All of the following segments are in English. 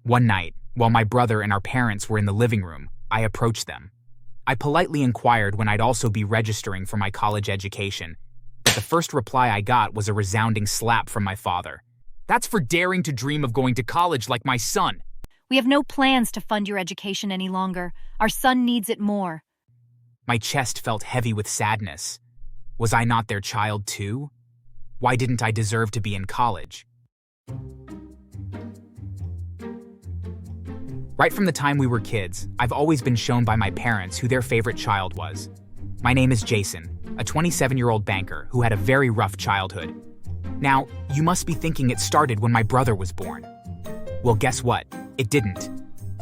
One night, while my brother and our parents were in the living room, I approached them. I politely inquired when I'd also be registering for my college education, but the first reply I got was a resounding slap from my father. "That's for daring to dream of going to college like my son." We have no plans to fund your education any longer. Our son needs it more. My chest felt heavy with sadness. Was I not their child too? Why didn't I deserve to be in college? Right from the time we were kids, I've always been shown by my parents who their favorite child was. My name is Jason, a 27-year-old banker who had a very rough childhood. Now, you must be thinking it started when my brother was born. Well, guess what? It didn't.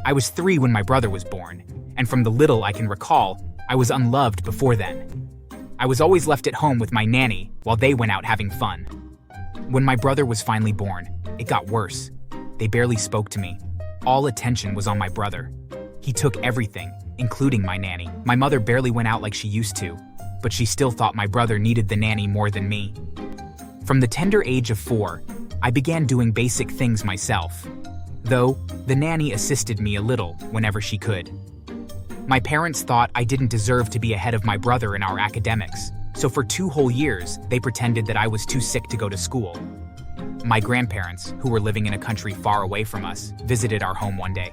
I was 3 when my brother was born, and from the little I can recall, I was unloved before then. I was always left at home with my nanny while they went out having fun. When my brother was finally born, it got worse. They barely spoke to me. All attention was on my brother. He took everything, including my nanny. My mother barely went out like she used to, but she still thought my brother needed the nanny more than me. From the tender age of 4, I began doing basic things myself, though the nanny assisted me a little whenever she could. My parents thought I didn't deserve to be ahead of my brother in our academics, so for 2 whole years, they pretended that I was too sick to go to school. My grandparents, who were living in a country far away from us, visited our home one day.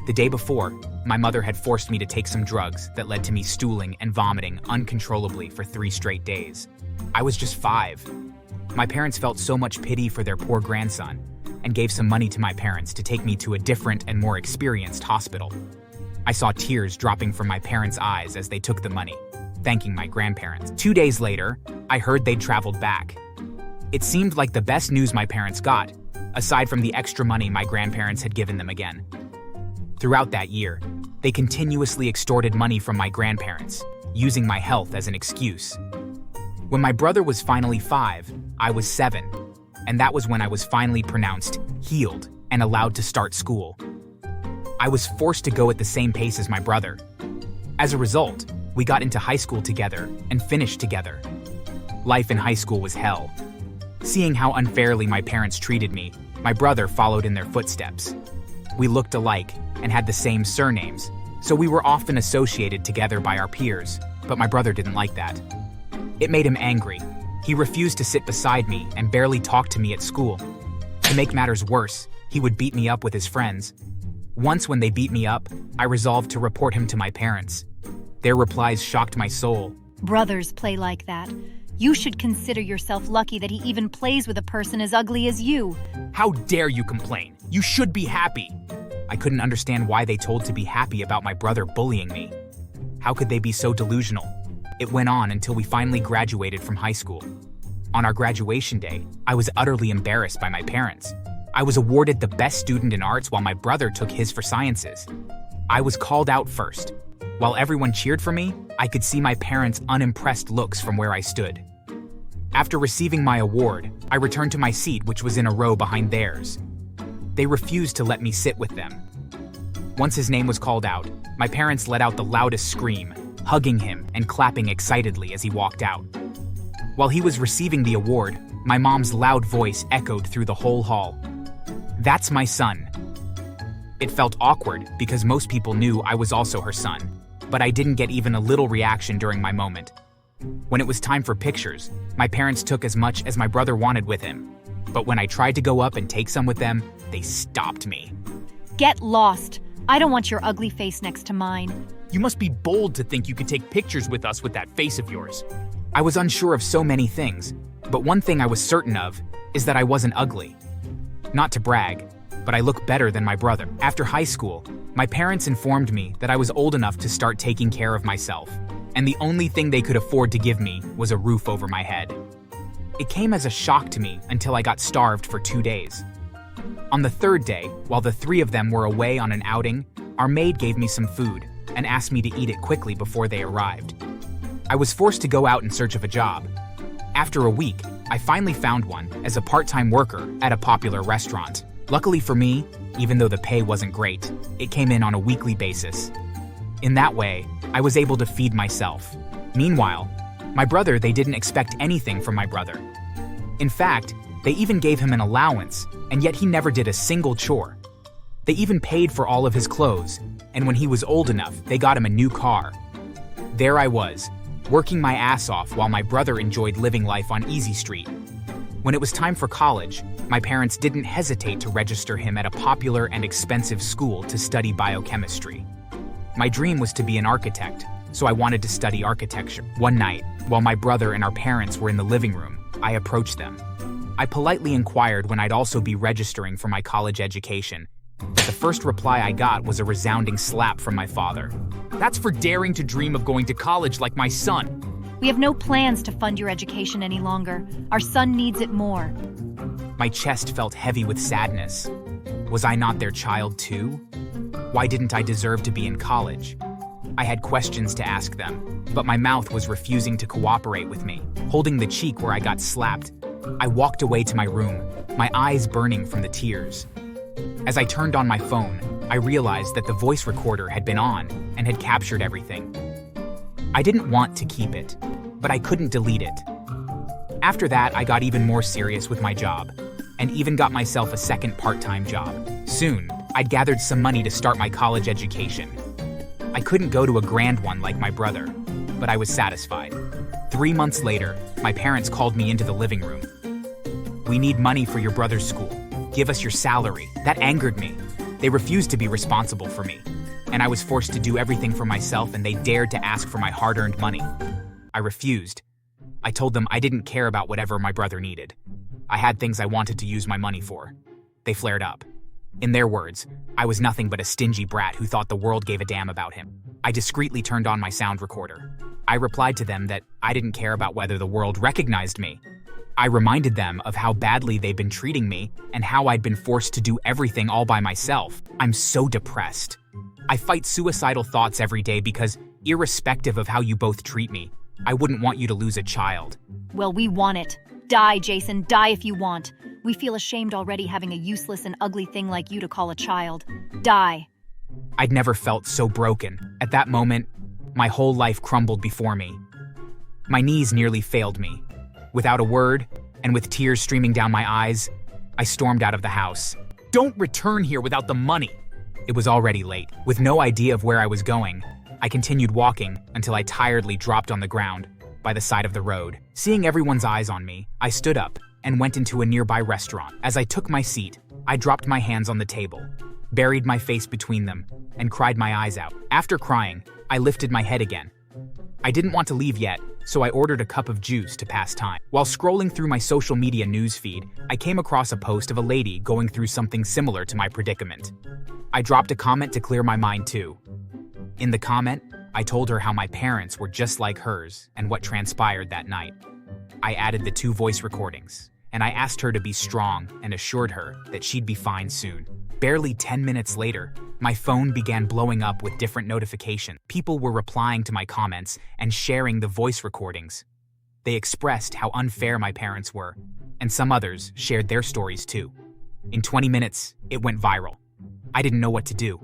The day before, my mother had forced me to take some drugs that led to me stooling and vomiting uncontrollably for 3 straight days. I was just 5. My parents felt so much pity for their poor grandson and gave some money to my parents to take me to a different and more experienced hospital. I saw tears dropping from my parents' eyes as they took the money, thanking my grandparents. 2 days later, I heard they'd traveled back. It seemed like the best news my parents got, aside from the extra money my grandparents had given them again. Throughout that year, they continuously extorted money from my grandparents, using my health as an excuse. When my brother was finally 5, I was 7, and that was when I was finally pronounced healed and allowed to start school. I was forced to go at the same pace as my brother. As a result, we got into high school together and finished together. Life in high school was hell. Seeing how unfairly my parents treated me, my brother followed in their footsteps. We looked alike and had the same surnames, so we were often associated together by our peers, but my brother didn't like that. It made him angry. He refused to sit beside me and barely talked to me at school. To make matters worse, he would beat me up with his friends. Once when they beat me up, I resolved to report him to my parents. Their replies shocked my soul. Brothers play like that. You should consider yourself lucky that he even plays with a person as ugly as you. How dare you complain? You should be happy. I couldn't understand why they told to be happy about my brother bullying me. How could they be so delusional? It went on until we finally graduated from high school. On our graduation day, I was utterly embarrassed by my parents. I was awarded the best student in arts while my brother took his for sciences. I was called out first. While everyone cheered for me, I could see my parents' unimpressed looks from where I stood. After receiving my award, I returned to my seat, which was in a row behind theirs. They refused to let me sit with them. Once his name was called out, my parents let out the loudest scream, hugging him and clapping excitedly as he walked out. While he was receiving the award, my mom's loud voice echoed through the whole hall. "That's my son." It felt awkward because most people knew I was also her son, but I didn't get even a little reaction during my moment. When it was time for pictures, my parents took as much as my brother wanted with him, but when I tried to go up and take some with them, they stopped me. Get lost. I don't want your ugly face next to mine. You must be bold to think you could take pictures with us with that face of yours. I was unsure of so many things, but one thing I was certain of is that I wasn't ugly. Not to brag, but I look better than my brother. After high school, my parents informed me that I was old enough to start taking care of myself, and the only thing they could afford to give me was a roof over my head. It came as a shock to me until I got starved for 2 days. On the 3rd day, while the 3 of them were away on an outing, our maid gave me some food and asked me to eat it quickly before they arrived. I was forced to go out in search of a job. After a week, I finally found one as a part-time worker at a popular restaurant. Luckily for me, even though the pay wasn't great, it came in on a weekly basis. In that way, I was able to feed myself. Meanwhile, my brother, they didn't expect anything from my brother. In fact, they even gave him an allowance, and yet he never did a single chore. They even paid for all of his clothes, and when he was old enough, they got him a new car. There I was, working my ass off while my brother enjoyed living life on Easy Street. When it was time for college, my parents didn't hesitate to register him at a popular and expensive school to study biochemistry. My dream was to be an architect, so I wanted to study architecture. One night, while my brother and our parents were in the living room, I approached them. I politely inquired when I'd also be registering for my college education, but the first reply I got was a resounding slap from my father. "That's for daring to dream of going to college like my son." We have no plans to fund your education any longer. Our son needs it more. My chest felt heavy with sadness. Was I not their child too? Why didn't I deserve to be in college? I had questions to ask them, but my mouth was refusing to cooperate with me. Holding the cheek where I got slapped, I walked away to my room, my eyes burning from the tears. As I turned on my phone, I realized that the voice recorder had been on and had captured everything. I didn't want to keep it, but I couldn't delete it. After that, I got even more serious with my job, and even got myself a second part-time job. Soon, I'd gathered some money to start my college education. I couldn't go to a grand one like my brother, but I was satisfied. 3 months later, my parents called me into the living room. "We need money for your brother's school. Give us your salary." That angered me. They refused to be responsible for me, and I was forced to do everything for myself, and they dared to ask for my hard-earned money. I refused. I told them I didn't care about whatever my brother needed. I had things I wanted to use my money for. They flared up. In their words, I was nothing but a stingy brat who thought the world gave a damn about him. I discreetly turned on my sound recorder. I replied to them that I didn't care about whether the world recognized me. I reminded them of how badly they'd been treating me and how I'd been forced to do everything all by myself. I'm so depressed. I fight suicidal thoughts every day because, irrespective of how you both treat me, I wouldn't want you to lose a child. Well, we want it. Die, Jason, die if you want. We feel ashamed already having a useless and ugly thing like you to call a child. Die. I'd never felt so broken. At that moment, my whole life crumbled before me. My knees nearly failed me. Without a word, and with tears streaming down my eyes, I stormed out of the house. "Don't return here without the money!" It was already late. With no idea of where I was going, I continued walking until I tiredly dropped on the ground by the side of the road. Seeing everyone's eyes on me, I stood up and went into a nearby restaurant. As I took my seat, I dropped my hands on the table, buried my face between them, and cried my eyes out. After crying, I lifted my head again. I didn't want to leave yet, so I ordered a cup of juice to pass time. While scrolling through my social media newsfeed, I came across a post of a lady going through something similar to my predicament. I dropped a comment to clear my mind too. In the comment, I told her how my parents were just like hers and what transpired that night. I added the 2 voice recordings, and I asked her to be strong and assured her that she'd be fine soon. Barely 10 minutes later, my phone began blowing up with different notifications. People were replying to my comments and sharing the voice recordings. They expressed how unfair my parents were, and some others shared their stories too. In 20 minutes, it went viral. I didn't know what to do.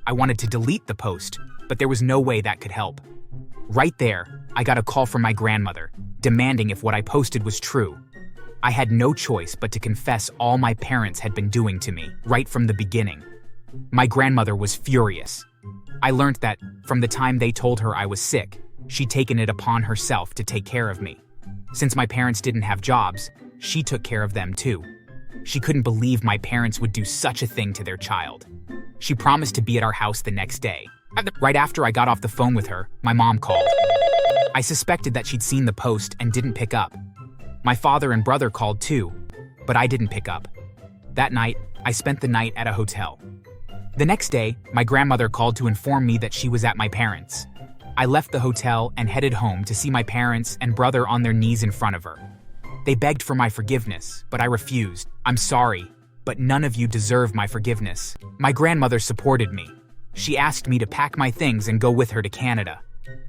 I wanted to delete the post, but there was no way that could help. Right there, I got a call from my grandmother, demanding if what I posted was true. I had no choice but to confess all my parents had been doing to me, right from the beginning. My grandmother was furious. I learned that, from the time they told her I was sick, she'd taken it upon herself to take care of me. Since my parents didn't have jobs, she took care of them too. She couldn't believe my parents would do such a thing to their child. She promised to be at our house the next day. Right after I got off the phone with her, my mom called. I suspected that she'd seen the post and didn't pick up. My father and brother called too, but I didn't pick up. That night, I spent the night at a hotel. The next day, my grandmother called to inform me that she was at my parents'. I left the hotel and headed home to see my parents and brother on their knees in front of her. They begged for my forgiveness, but I refused. "I'm sorry, but none of you deserve my forgiveness." My grandmother supported me. She asked me to pack my things and go with her to Canada.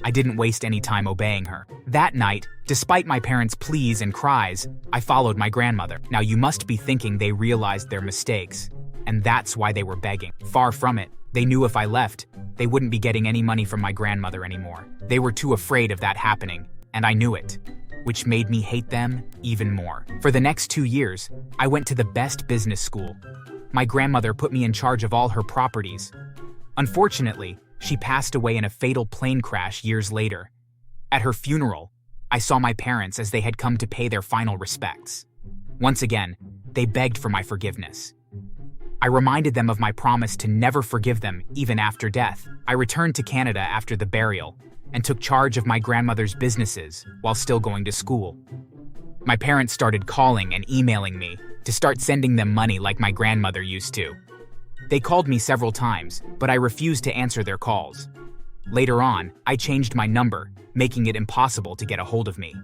I didn't waste any time obeying her. That night, despite my parents' pleas and cries, I followed my grandmother. Now you must be thinking they realized their mistakes, and that's why they were begging. Far from it. They knew if I left, they wouldn't be getting any money from my grandmother anymore. They were too afraid of that happening, and I knew it, which made me hate them even more. For the next 2 years, I went to the best business school. My grandmother put me in charge of all her properties. Unfortunately, she passed away in a fatal plane crash years later. At her funeral, I saw my parents as they had come to pay their final respects. Once again, they begged for my forgiveness. I reminded them of my promise to never forgive them even after death. I returned to Canada after the burial and took charge of my grandmother's businesses while still going to school. My parents started calling and emailing me to start sending them money like my grandmother used to. They called me several times, but I refused to answer their calls. Later on, I changed my number, making it impossible to get a hold of me.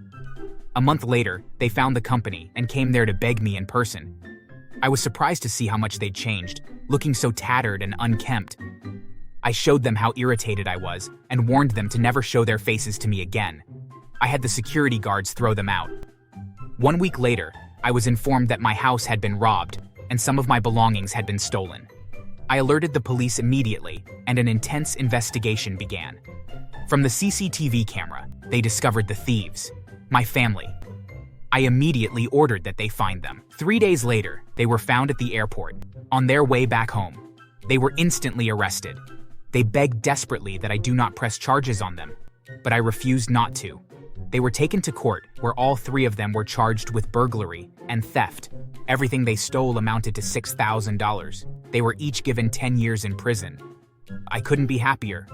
A month later, they found the company and came there to beg me in person. I was surprised to see how much they'd changed, looking so tattered and unkempt. I showed them how irritated I was and warned them to never show their faces to me again. I had the security guards throw them out. 1 week later, I was informed that my house had been robbed and some of my belongings had been stolen. I alerted the police immediately, and an intense investigation began. From the CCTV camera, they discovered the thieves, my family. I immediately ordered that they find them. 3 days later, they were found at the airport, on their way back home. They were instantly arrested. They begged desperately that I do not press charges on them, but I refused not to. They were taken to court, where all 3 of them were charged with burglary and theft. Everything they stole amounted to $6,000. They were each given 10 years in prison. I couldn't be happier.